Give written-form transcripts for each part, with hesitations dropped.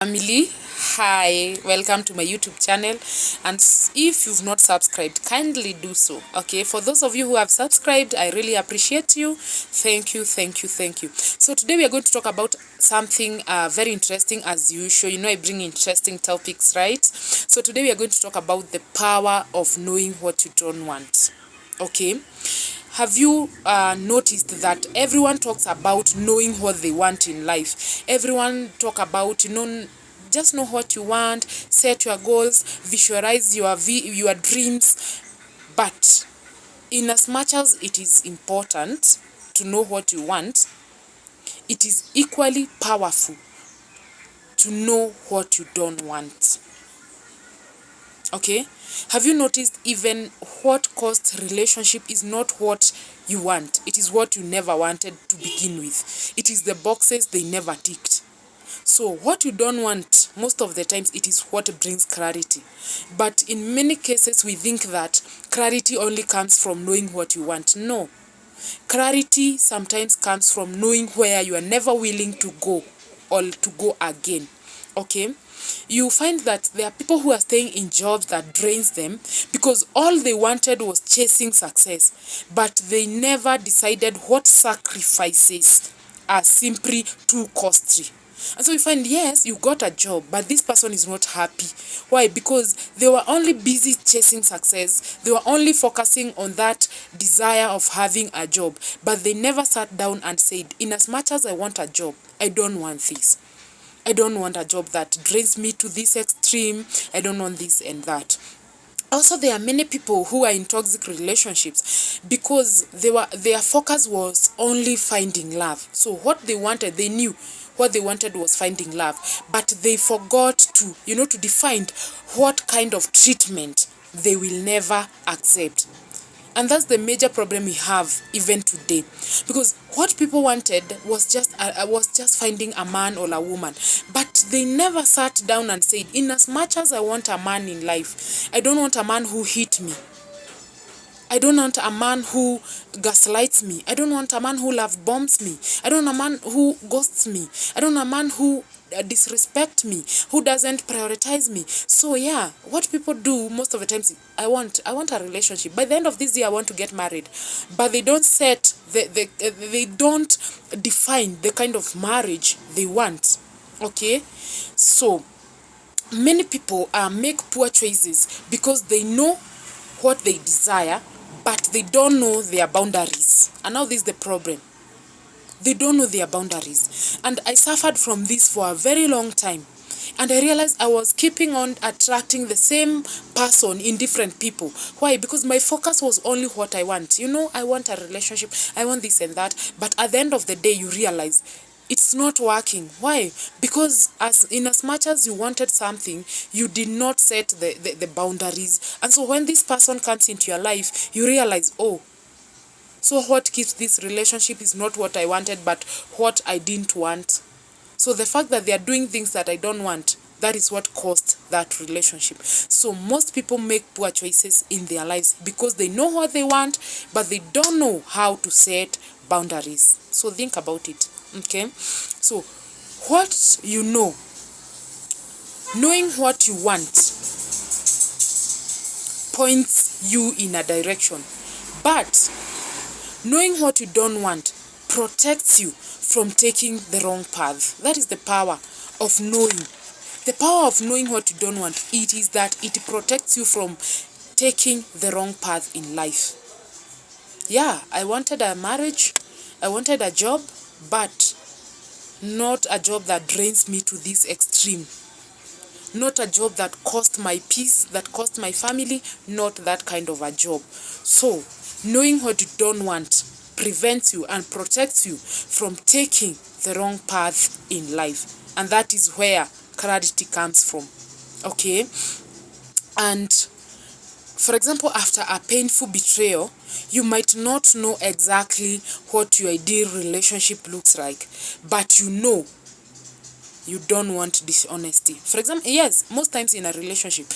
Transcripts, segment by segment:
Family, hi, welcome to my YouTube channel. And if you've not subscribed, kindly do so. Okay, for those of you who have subscribed, I really appreciate you. Thank you, thank you, thank you. So today we are going to talk about something very interesting. As usual, you know, I bring interesting topics, right? So today we are going to talk about the power of knowing what you don't want. Okay, have you noticed that everyone talks about knowing what they want in life? Everyone talk about, just know what you want, set your goals, visualize your dreams. But in as much as it is important to know what you want, it is equally powerful to know what you don't want. Okay, have you noticed even what caused relationship is not what you want, it is what you never wanted to begin with. It is the boxes they never ticked. So what you don't want, most of the times, it is what brings clarity. But in many cases we think that clarity only comes from knowing what you want. No, clarity sometimes comes from knowing where you are never willing to go or to go again. Okay, you find that there are people who are staying in jobs that drains them because all they wanted was chasing success, but they never decided what sacrifices are simply too costly. And so you find, yes, you got a job, but this person is not happy. Why? Because they were only busy chasing success. They were only focusing on that desire of having a job, but they never sat down and said, in as much as I want a job, I don't want this. I don't want a job that drains me to this extreme. I don't want this and that. Also, there are many people who are in toxic relationships because their focus was only finding love. So what they wanted, they knew what they wanted was finding love, but they forgot to, to define what kind of treatment they will never accept. And that's the major problem we have even today, because what people wanted was just finding a man or a woman, but they never sat down and said, in as much as I want a man in life, I don't want a man who hit me. I don't want a man who gaslights me. I don't want a man who love bombs me. I don't want a man who ghosts me. I don't want a man who disrespect me, who doesn't prioritize me. So yeah, what people do most of the times, I want a relationship. By the end of this year, I want to get married, but they don't they don't define the kind of marriage they want. Okay, so many people make poor choices because they know what they desire, but they don't know their boundaries. And now this is the problem. They don't know their boundaries. And I suffered from this for a very long time. And I realized I was keeping on attracting the same person in different people. Why? Because my focus was only what I want. I want a relationship, I want this and that. But at the end of the day, you realize it's not working. Why? Because as much as you wanted something, you did not set the boundaries. And so when this person comes into your life, you realize, oh, so what keeps this relationship is not what I wanted, but what I didn't want. So the fact that they are doing things that I don't want, that is what caused that relationship. So most people make poor choices in their lives because they know what they want, but they don't know how to set boundaries. So think about it. Okay, so what knowing what you want points you in a direction, but knowing what you don't want protects you from taking the wrong path. That is the power of knowing. The power of knowing what you don't want, it is that it protects you from taking the wrong path in life. Yeah, I wanted a marriage, I wanted a job, but not a job that drains me to this extreme. Not a job that cost my peace, that cost my family, not that kind of a job. So, knowing what you don't want prevents you and protects you from taking the wrong path in life. And that is where clarity comes from. Okay? And for example, after a painful betrayal, you might not know exactly what your ideal relationship looks like, but you don't want dishonesty. For example, yes, most times in a relationship,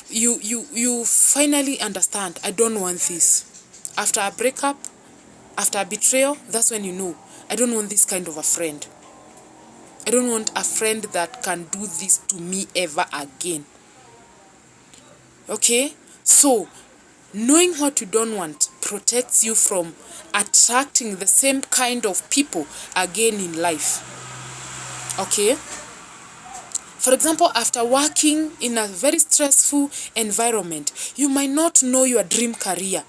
you finally understand, I don't want this. After a breakup, after a betrayal, that's when you know, I don't want this kind of a friend. I don't want a friend that can do this to me ever again. Okay? So, knowing what you don't want protects you from attracting the same kind of people again in life. Okay? For example, after working in a very stressful environment, you might not know your dream career,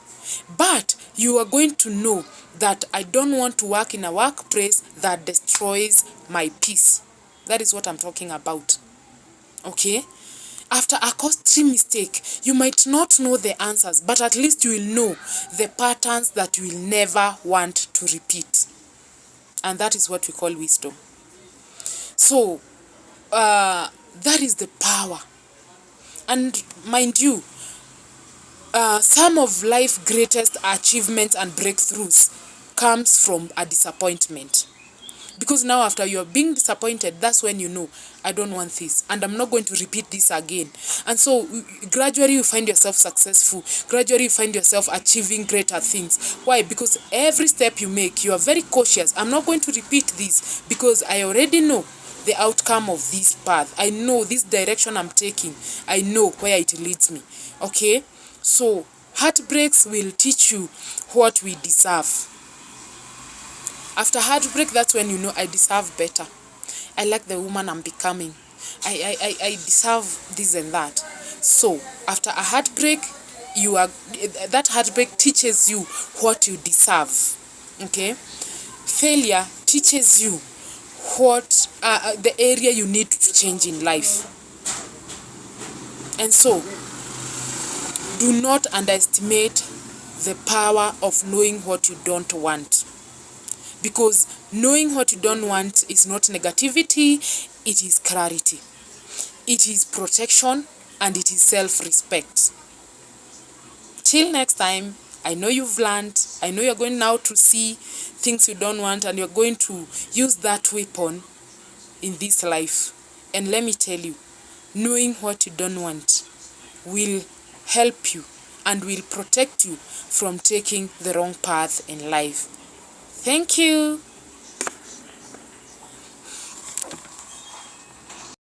but you are going to know that I don't want to work in a workplace that destroys my peace. That is what I'm talking about. Okay? After a costly mistake, you might not know the answers, but at least you will know the patterns that you will never want to repeat. And that is what we call wisdom. So, that is the power. And mind you, some of life's greatest achievements and breakthroughs comes from a disappointment. Because now after you're being disappointed, that's when you know, I don't want this and I'm not going to repeat this again. And so gradually you find yourself successful. Gradually you find yourself achieving greater things. Why? Because every step you make, you are very cautious. I'm not going to repeat this because I already know the outcome of this path. I know this direction I'm taking. I know where it leads me. Okay? So heartbreaks will teach you what we deserve. After heartbreak, that's when you know I deserve better. I like the woman I'm becoming. I deserve this and that. So after a heartbreak, that heartbreak teaches you what you deserve. Okay? Failure teaches you what the area you need to change in life. And so, do not underestimate the power of knowing what you don't want. Because knowing what you don't want is not negativity, it is clarity. It is protection and it is self-respect. Till next time, I know you've learned. I know you're going now to see things you don't want and you're going to use that weapon in this life. And let me tell you, knowing what you don't want will help you and will protect you from taking the wrong path in life. Thank you.